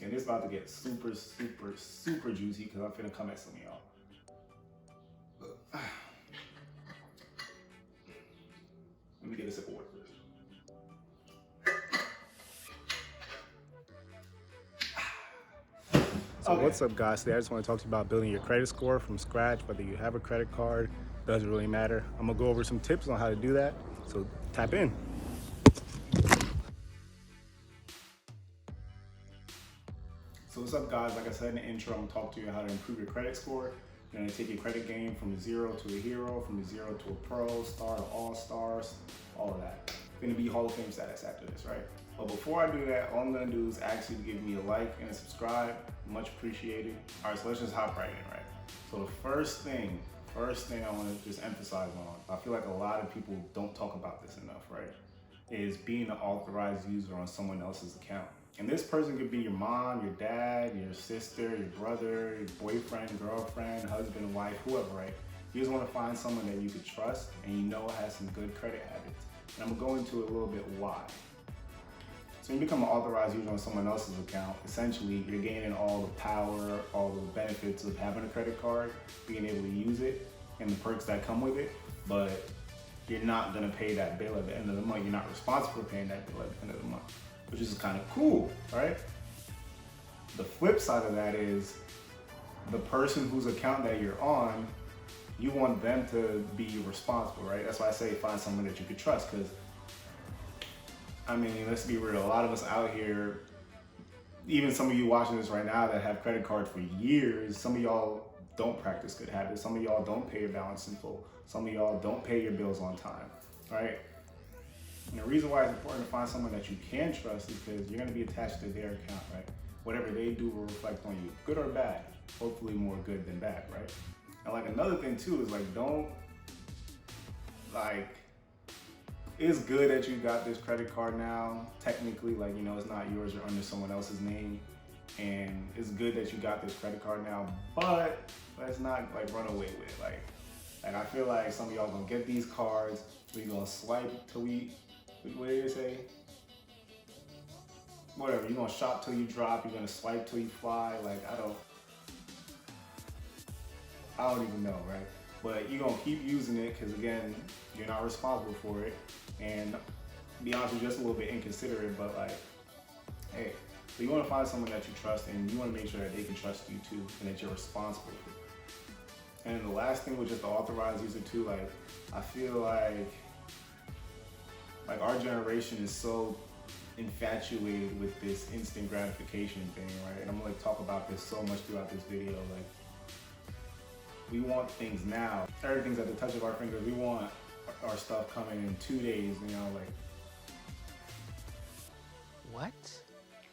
And it's about to get super, super, super juicy because I'm finna come at some of y'all. Let me get a sip of water first. So what's up, guys? Today I just want to talk to you about building your credit score from scratch. Whether you have a credit card, doesn't really matter. I'm gonna go over some tips on how to do that, so tap in. So what's up, guys? Like I said in the intro, I'm gonna talk to you how to improve your credit score. You're gonna take your credit game from a 0 to a hero, from a 0 to a pro, star to all stars, all of that. Gonna be Hall of Fame status after this, right? But before I do that, all I'm gonna do is ask you to give me a like and a subscribe. Much appreciated. All right, so let's just hop right in, right? So the first thing I wanna just emphasize on, I feel like a lot of people don't talk about this enough, right? Is being an authorized user on someone else's account. And this person could be your mom, your dad, your sister, your brother, your boyfriend, girlfriend, husband, wife, whoever, right? You just wanna find someone that you could trust and you know has some good credit habits. And I'm gonna go into a little bit why. So when you become an authorized user on someone else's account, essentially you're gaining all the power, all the benefits of having a credit card, being able to use it, and the perks that come with it, but you're not gonna pay that bill at the end of the month. You're not responsible for paying that bill at the end of the month, which is kind of cool, right? The flip side of that is the person whose account that you're on, you want them to be responsible, right? That's why I say find someone that you could trust, because I mean, let's be real, a lot of us out here, even some of you watching this right now that have credit cards for years, some of y'all don't practice good habits. Some of y'all don't pay your balance in full. Some of y'all don't pay your bills on time, right? And the reason why it's important to find someone that you can trust is because you're gonna be attached to their account, right? Whatever they do will reflect on you, good or bad. Hopefully more good than bad, right? And like another thing too is it's good that you got this credit card now. Technically, it's not yours, you're under someone else's name. And it's good that you got this credit card now, but let's not run away with it. Like I feel like some of y'all gonna get these cards, we gonna swipe till what did it say? Whatever, you're gonna shop till you drop, you're gonna swipe till you fly. I don't even know, right? But you're gonna keep using it because again, you're not responsible for it. And to be honest with you, just a little bit inconsiderate, but hey, so you wanna find someone that you trust and you wanna make sure that they can trust you too and that you're responsible for it. And the last thing with just the authorized user too, I feel like our generation is so infatuated with this instant gratification thing, right? And I'm gonna talk about this so much throughout this video. We want things now. Everything's at the touch of our fingers. We want our stuff coming in 2 days, What?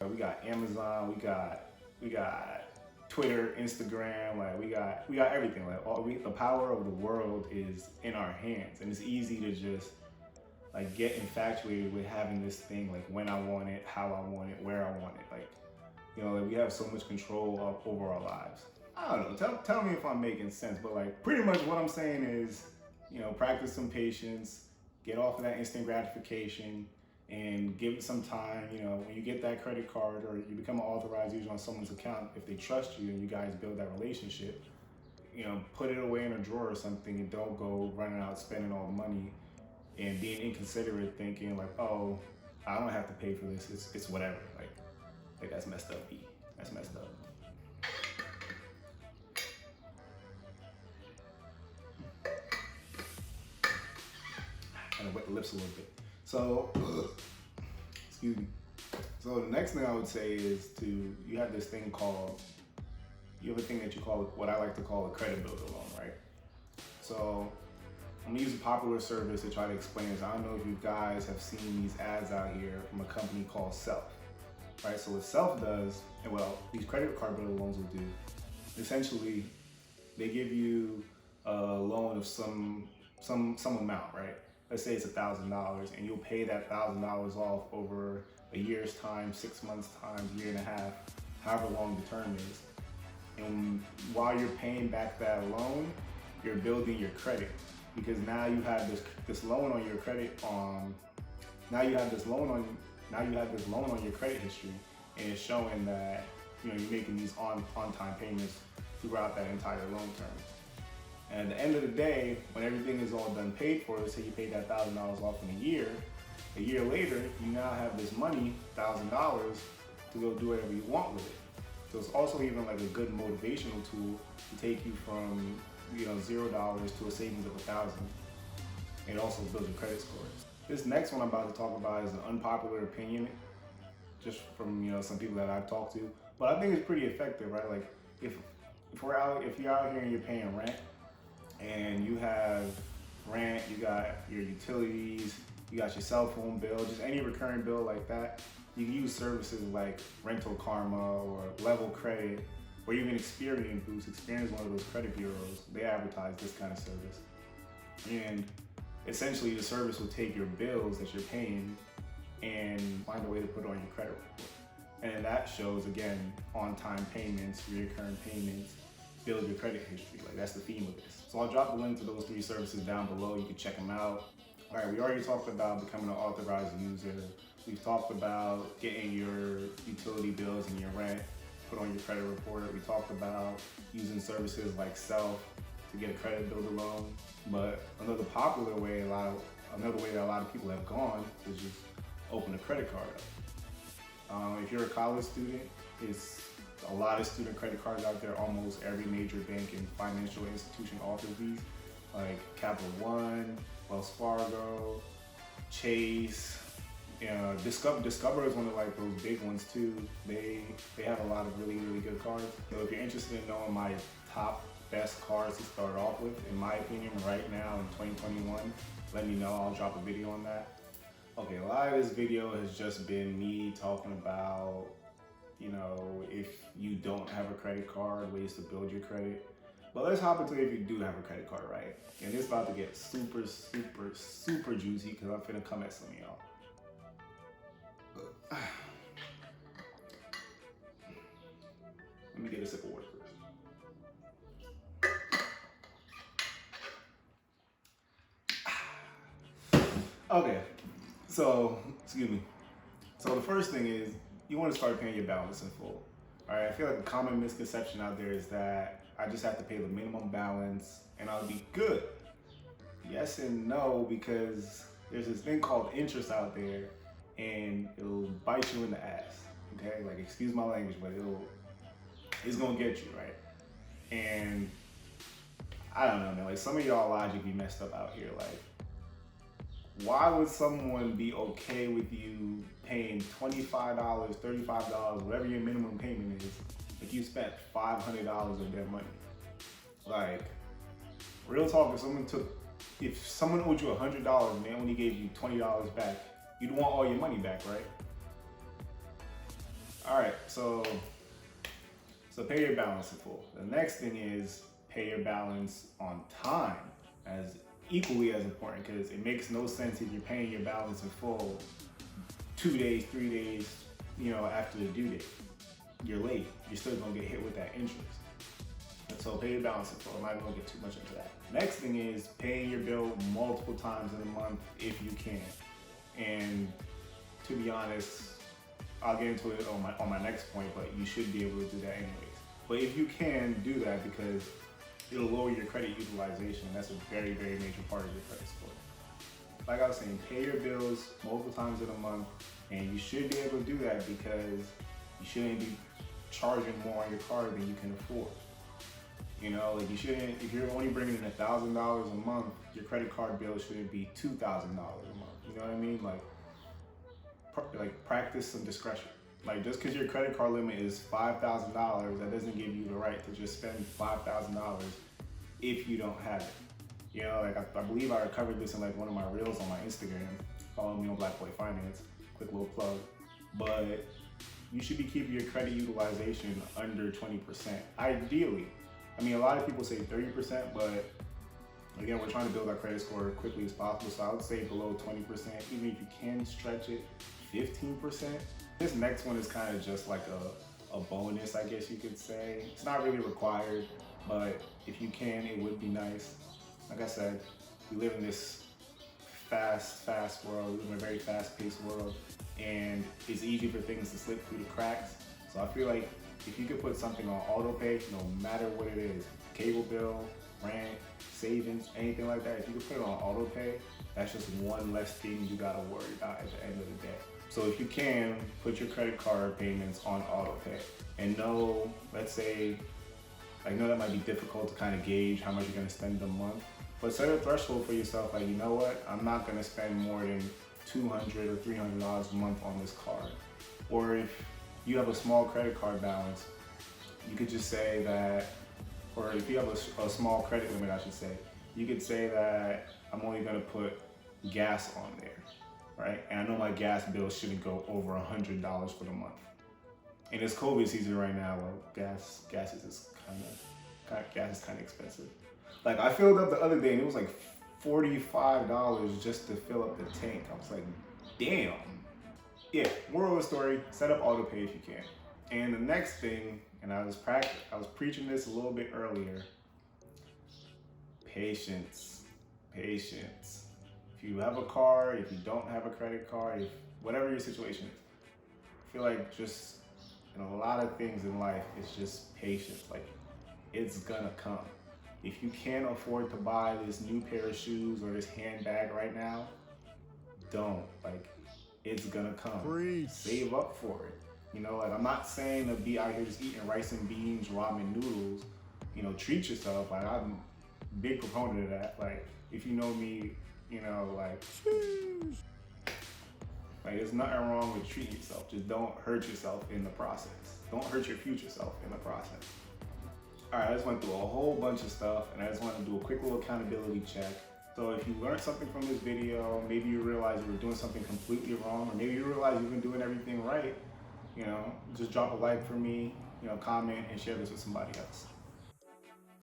We got Amazon, we got Twitter, Instagram, we got everything. The power of the world is in our hands, and it's easy to just get infatuated with having this thing when I want it, how I want it, where I want it. We have so much control over our lives. I don't know, tell me if I'm making sense, but pretty much what I'm saying is, practice some patience, get off of that instant gratification, and give it some time. When you get that credit card or you become an authorized user on someone's account, if they trust you and you guys build that relationship, put it away in a drawer or something and don't go running out spending all the money and being inconsiderate thinking oh, I don't have to pay for this, it's whatever. That's messed up, B. That's messed up. Kind of wet the lips a little bit. So, excuse me. So the next thing I would say is you have this thing you have a thing that you call what I like to call a credit builder loan, right? So I'm gonna use a popular service to try to explain this. I don't know if you guys have seen these ads out here from a company called Self, right? So what Self does, and these credit card builder loans will do, essentially, they give you a loan of some amount, right? Let's say it's $1,000, and you'll pay that $1,000 off over a year's time, 6 months time, year and a half, however long the term is. And while you're paying back that loan, you're building your credit, because now you have this loan on your credit. Now you have this loan on your credit history, and it's showing that you're making these on-time payments throughout that entire loan term. And at the end of the day, when everything is all done paid for, let's say you paid that $1,000 off in a year later, you now have this money, $1,000, to go do whatever you want with it. So it's also even like a good motivational tool to take you from $0 to a savings of $1,000. It also builds your credit score. This next one I'm about to talk about is an unpopular opinion, just from some people that I've talked to, but I think it's pretty effective, right? Like if you're out here and you're paying rent, and you have rent, you got your utilities, you got your cell phone bill, just any recurring bill like that, you can use services like RentalKharma or LevelCredit, or even Experian Boost. Experian is one of those credit bureaus. They advertise this kind of service. And essentially the service will take your bills that you're paying and find a way to put it on your credit report. And that shows, again, on-time payments, recurring payments, build your credit history. Like, that's the theme of this. So I'll drop the link to those 3 services down below. You can check them out. All right, we already talked about becoming an authorized user. We've talked about getting your utility bills and your rent put on your credit report. We talked about using services like Self to get a credit builder loan. But another popular way, another way that a lot of people have gone is just open a credit card up. If you're a college student, it's a lot of student credit cards out there. Almost every major bank and financial institution offers these, like Capital One, Wells Fargo, Chase. Discover is one of like those big ones too. They have a lot of really good cards. So if you're interested in knowing my top best cards to start off with, in my opinion, right now in 2021, let me know. I'll drop a video on that. Okay, a lot of this video has just been me talking about, if you don't have a credit card, ways to build your credit. But let's hop into if you do have a credit card, right? And it's about to get super juicy because I'm finna come at some of y'all. Let me get a sip of water first. Okay, so, excuse me. So the first thing is, you want to start paying your balance in full. All right, I feel like a common misconception out there is that I just have to pay the minimum balance and I'll be good. Yes and no, because there's this thing called interest out there and it'll bite you in the ass, okay? Like, excuse my language, but it's gonna get you, right? And I don't know, man, like some of y'all logic be messed up out here. Like, why would someone be okay with you paying $25, $35, whatever your minimum payment is, if you spent $500 of their money? Like, real talk, if someone owed you $100 and they only gave you $20 back, you'd want all your money back, right? All right, so pay your balance in full. The next thing is pay your balance on time, as equally as important, because it makes no sense if you're paying your balance in full 2 days, 3 days, after the due date. You're late. You're still gonna get hit with that interest. And so pay your balance in full. I'm not gonna get too much into that. Next thing is paying your bill multiple times in a month if you can. And to be honest, I'll get into it on my next point, but you should be able to do that anyways. But if you can, do that, because it'll lower your credit utilization. That's a very major part of your credit score. Like I was saying, pay your bills multiple times in a month, and you should be able to do that because you shouldn't be charging more on your card than you can afford. Like, you shouldn't, if you're only bringing in $1,000 a month, your credit card bill shouldn't be $2,000 a month. You know what I mean? Like practice some discretion. Like, just because your credit card limit is $5,000, that doesn't give you the right to just spend $5,000 if you don't have it. I believe I covered this in like one of my reels on my Instagram. Follow me on blackboyfinance. Quick little plug. But you should be keeping your credit utilization under 20%. Ideally, a lot of people say 30%, but again, we're trying to build our credit score as quickly as possible. So I would say below 20%. Even if you can stretch it, 15%. This next one is kind of just like a bonus, I guess you could say. It's not really required, but if you can, it would be nice. Like I said, we live in this fast world. We live in a very fast-paced world, and it's easy for things to slip through the cracks. So I feel like if you could put something on auto pay, no matter what it is, cable bill, rent, savings, anything like that, if you could put it on auto pay, that's just one less thing you gotta worry about at the end of the day. So if you can, put your credit card payments on auto pay. And know, let's say, I know that might be difficult to kind of gauge how much you're gonna spend a month, but set a threshold for yourself, like, you know what, I'm not gonna spend more than $200 or $300 a month on this card. Or if you have a small credit card balance, you could just say that, or if you have a small credit limit, I should say, you could say that I'm only gonna put gas on there, right? And I know my gas bill shouldn't go over $100 for the month. And it's COVID season right now, where gas is kind of expensive. Like, I filled up the other day and it was like $45 just to fill up the tank. I was like, damn. Yeah, moral of the story, set up auto pay if you can. And the next thing, and I was preaching this a little bit earlier, patience. If you have a car, if you don't have a credit card, if whatever your situation is, I feel like just in a lot of things in life, it's just patience. Like, it's gonna come. If you can't afford to buy this new pair of shoes or this handbag right now, don't. Like, it's gonna come. Preach. Save up for it. You know, like, I'm not saying to be out here just eating rice and beans, ramen noodles. You know, treat yourself. Like, I'm a big proponent of that. Like, if you know me, you know, like, there's nothing wrong with treating yourself. Just don't hurt yourself in the process. Don't hurt your future self in the process. All right, I just went through a whole bunch of stuff, and I just wanted to do a quick little accountability check. So if you learned something from this video, maybe you realize you were doing something completely wrong, or maybe you realize you've been doing everything right, you know, just drop a like for me, you know, comment, and share this with somebody else.